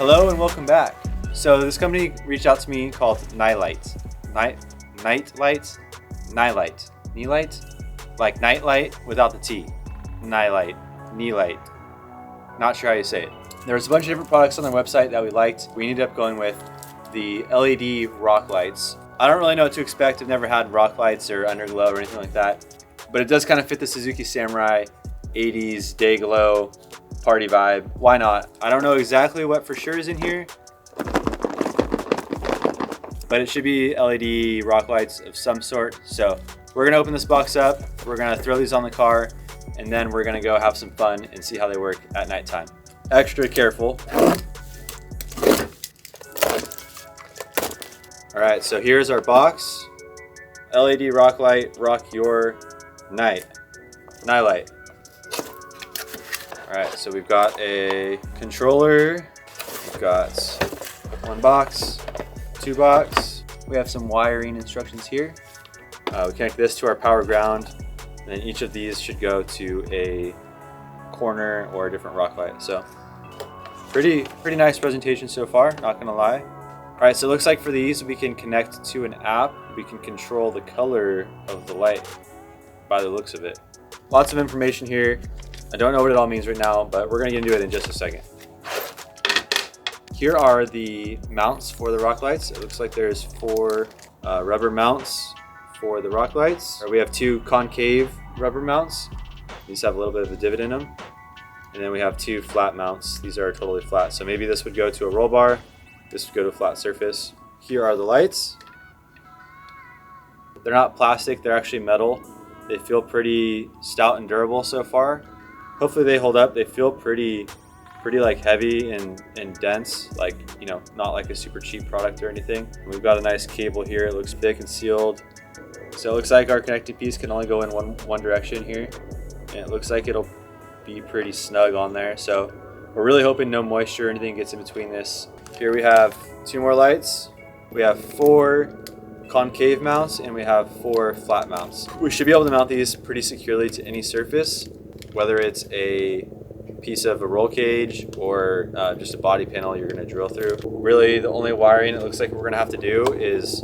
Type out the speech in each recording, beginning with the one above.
Hello and welcome back. So this company reached out to me called Nilight. Nilight? Like nightlight without the T. Nilight. Not sure how you say it. There was a bunch of different products on their website that we liked. We ended up going with the LED rock lights. I don't really know what to expect. I've never had rock lights or underglow or anything like that, but it does kind of fit the Suzuki Samurai 80s day glow party vibe. Why not? I don't know exactly what for sure is in here, but it should be LED rock lights of some sort. So we're gonna open this box up, we're gonna throw these on the car, and then we're gonna go have some fun and see how they work at nighttime. Extra careful. All right, so here's our box. LED rock light, rock your night. Nilight. All right, so we've got a controller. We've got one box, two box. We have some wiring instructions here. We connect this to our power ground, and then each of these should go to a corner or a different rock light. So pretty nice presentation so far, not gonna lie. All right, so it looks like for these, we can connect to an app. We can control the color of the light by the looks of it. Lots of information here. I don't know what it all means right now, but we're gonna get into it in just a second. Here are the mounts for the rock lights. It looks like there's 4 rubber mounts for the rock lights. We have 2 concave rubber mounts. These have a little bit of a divot in them. And then we have 2 flat mounts. These are totally flat. So maybe this would go to a roll bar. This would go to a flat surface. Here are the lights. They're not plastic, they're actually metal. They feel pretty stout and durable so far. Hopefully they hold up. They feel pretty like heavy and dense, like, you know, not like a super cheap product or anything. And we've got a nice cable here. It looks thick and sealed. So it looks like our connecting piece can only go in one direction here. And it looks like it'll be pretty snug on there. So we're really hoping no moisture or anything gets in between this. Here we have 2 more lights. We have 4 concave mounts and we have 4 flat mounts. We should be able to mount these pretty securely to any surface, whether it's a piece of a roll cage or just a body panel you're going to drill through. Really, the only wiring it looks like we're going to have to do is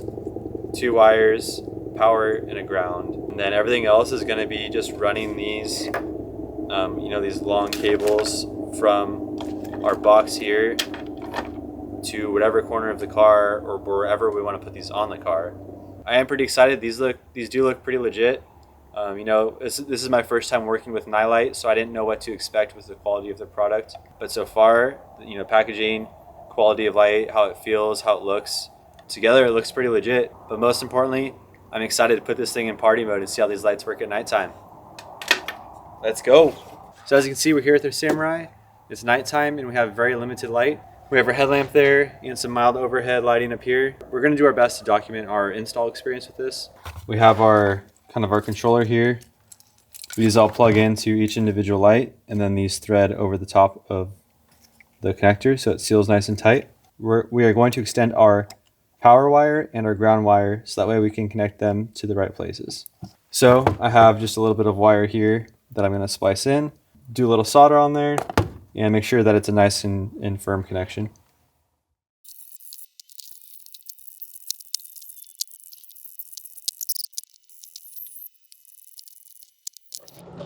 2 wires, power, and a ground. And then everything else is going to be just running these, these long cables from our box here to whatever corner of the car or wherever we want to put these on the car. I am pretty excited. These do look pretty legit. This is my first time working with Nilight, so I didn't know what to expect with the quality of the product. But so far, packaging, quality of light, how it feels, how it looks, together it looks pretty legit. But most importantly, I'm excited to put this thing in party mode and see how these lights work at nighttime. Let's go. So as you can see, we're here at the Samurai. It's nighttime and we have very limited light. We have our headlamp there and some mild overhead lighting up here. We're gonna do our best to document our install experience with this. We have our controller here. These all plug into each individual light, and then these thread over the top of the connector so it seals nice and tight. We are going to extend our power wire and our ground wire so that way we can connect them to the right places. So I have just a little bit of wire here that I'm gonna splice in, do a little solder on there, and make sure that it's a nice and firm connection.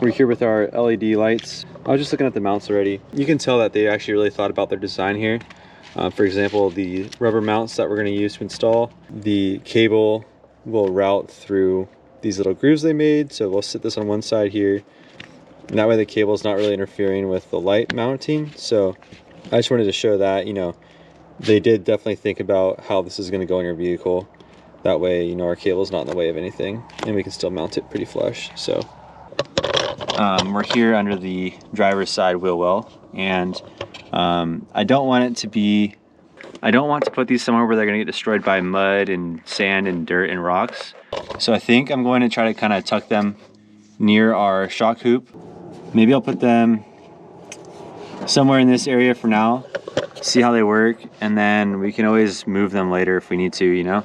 We're here with our LED lights. I was just looking at the mounts already. You can tell that they actually really thought about their design here. For example, the rubber mounts that we're going to use to install, the cable will route through these little grooves they made. So we'll sit this on one side here, and that way the cable is not really interfering with the light mounting. So I just wanted to show that, they did definitely think about how this is going to go in your vehicle. That way, our cable is not in the way of anything, and we can still mount it pretty flush. So we're here under the driver's side wheel well, and I don't want to put these somewhere where they're going to get destroyed by mud and sand and dirt and rocks. So I think I'm going to try to kind of tuck them near our shock hoop. Maybe I'll put them somewhere in this area for now, see how they work, and then we can always move them later if we need to,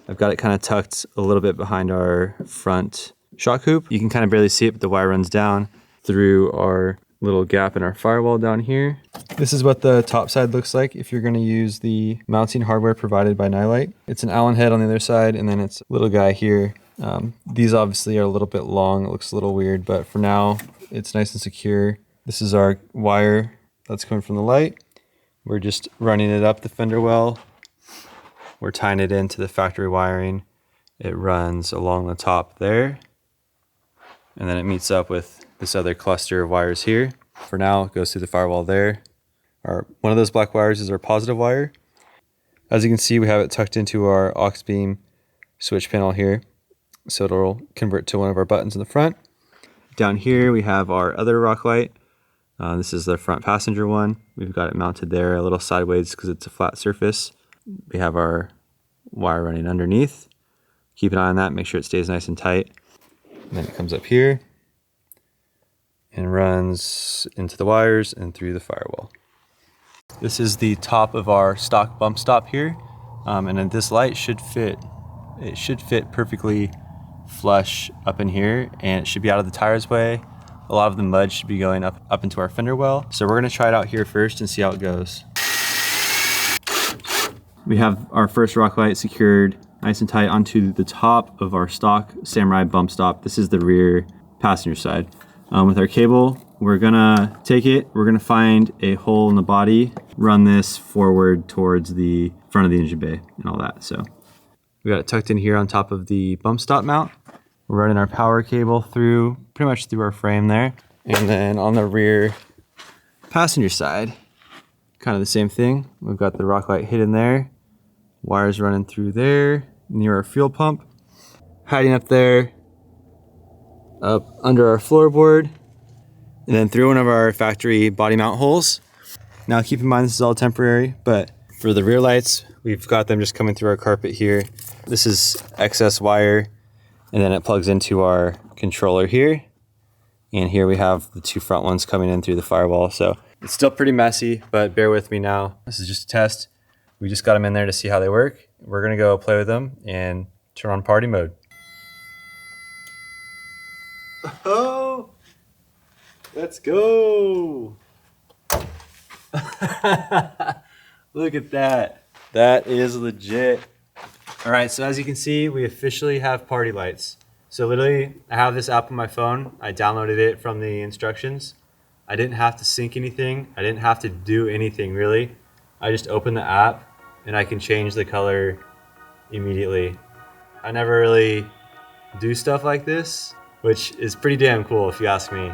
I've got it kind of tucked a little bit behind our front shock hoop. You can kind of barely see it, but the wire runs down through our little gap in our firewall down here. This is what the top side looks like if you're going to use the mounting hardware provided by Nilight. It's an Allen head on the other side, and then it's a little guy here. These obviously are a little bit long. It looks a little weird, but for now, it's nice and secure. This is our wire that's coming from the light. We're just running it up the fender well. We're tying it into the factory wiring. It runs along the top there, and then it meets up with this other cluster of wires here. For now, it goes through the firewall there. One of those black wires is our positive wire. As you can see, we have it tucked into our aux beam switch panel here, so it'll convert to one of our buttons in the front. Down here, we have our other rock light. This is the front passenger one. We've got it mounted there a little sideways because it's a flat surface. We have our wire running underneath. Keep an eye on that, make sure it stays nice and tight. And then it comes up here and runs into the wires and through the firewall. This is the top of our stock bump stop here. And then this light should fit. It should fit perfectly flush up in here, and it should be out of the tires way. A lot of the mud should be going up into our fender well. So we're gonna try it out here first and see how it goes. We have our first rock light secured nice and tight onto the top of our stock Samurai bump stop. This is the rear passenger side. With our cable, we're gonna take it, we're gonna find a hole in the body, run this forward towards the front of the engine bay and all that. So we got it tucked in here on top of the bump stop mount. We're running our power cable through, pretty much through our frame there. And then on the rear passenger side, kind of the same thing. We've got the rock light hidden there. Wires running through there near our fuel pump. Hiding up there, up under our floorboard, and then through one of our factory body mount holes. Now keep in mind this is all temporary, but for the rear lights, we've got them just coming through our carpet here. This is excess wire, and then it plugs into our controller here. And here we have the two front ones coming in through the firewall. So it's still pretty messy, but bear with me now. This is just a test. We just got them in there to see how they work. We're gonna go play with them and turn on party mode. Oh, let's go. Look at that. That is legit. All right, so as you can see, we officially have party lights. So literally, I have this app on my phone. I downloaded it from the instructions. I didn't have to sync anything. I didn't have to do anything really. I just open the app and I can change the color immediately. I never really do stuff like this, which is pretty damn cool if you ask me.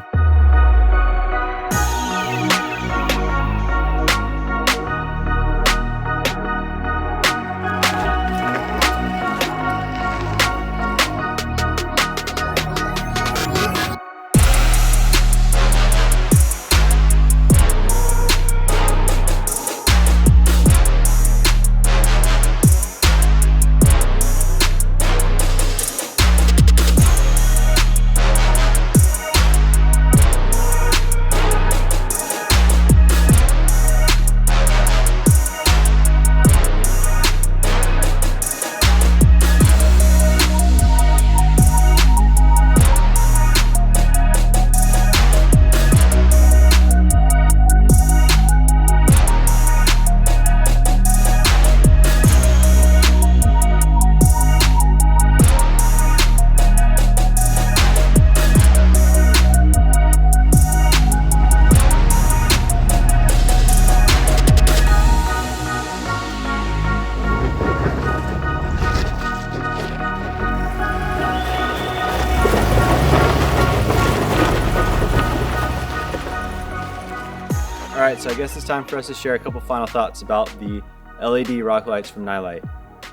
Alright, so I guess it's time for us to share a couple final thoughts about the LED rock lights from Nilight.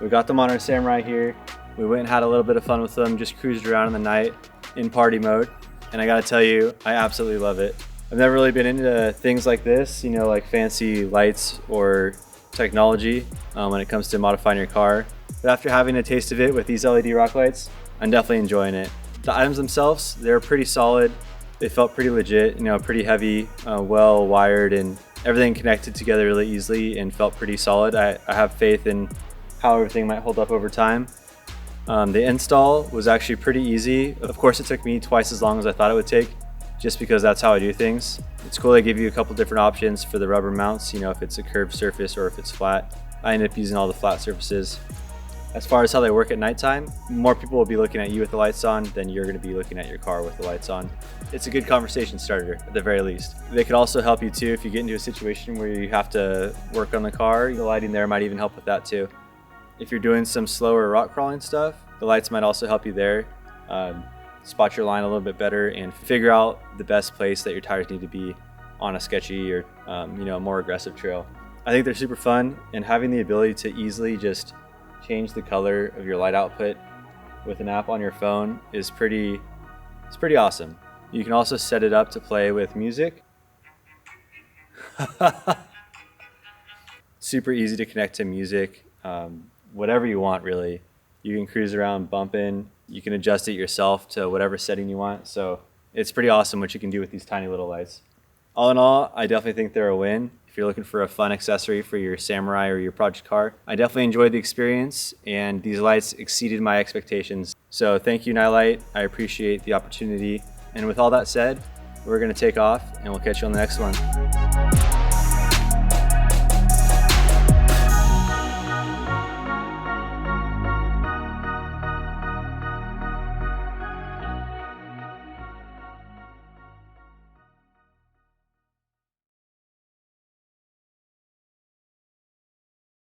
We got them on our Samurai here. We went and had a little bit of fun with them, just cruised around in the night in party mode. And I gotta tell you, I absolutely love it. I've never really been into things like this, you know, like fancy lights or technology when it comes to modifying your car. But after having a taste of it with these LED rock lights, I'm definitely enjoying it. The items themselves, they're pretty solid. They felt pretty legit, you know, pretty heavy, well wired, and everything connected together really easily and felt pretty solid. I have faith in how everything might hold up over time. The install was actually pretty easy. Of course, it took me twice as long as I thought it would take just because that's how I do things. It's cool they give you a couple different options for the rubber mounts, you know, if it's a curved surface or if it's flat. I end up using all the flat surfaces. As far as how they work at nighttime, more people will be looking at you with the lights on than you're going to be looking at your car with the lights on. It's a good conversation starter at the very least. They could also help you too if you get into a situation where you have to work on the car. The lighting there might even help with that too. If you're doing some slower rock crawling stuff, the lights might also help you there. Spot your line a little bit better and figure out the best place that your tires need to be on a sketchy or more aggressive trail. I think they're super fun, and having the ability to easily just change the color of your light output with an app on your phone is pretty awesome. You can also set it up to play with music. Super easy to connect to music, whatever you want really. You can cruise around bumping, you can adjust it yourself to whatever setting you want, so it's pretty awesome what you can do with these tiny little lights. All in all, I definitely think they're a win. If you're looking for a fun accessory for your Samurai or your project car, I definitely enjoyed the experience, and these lights exceeded my expectations. So thank you, Nilight. I appreciate the opportunity. And with all that said, we're going to take off, and we'll catch you on the next one.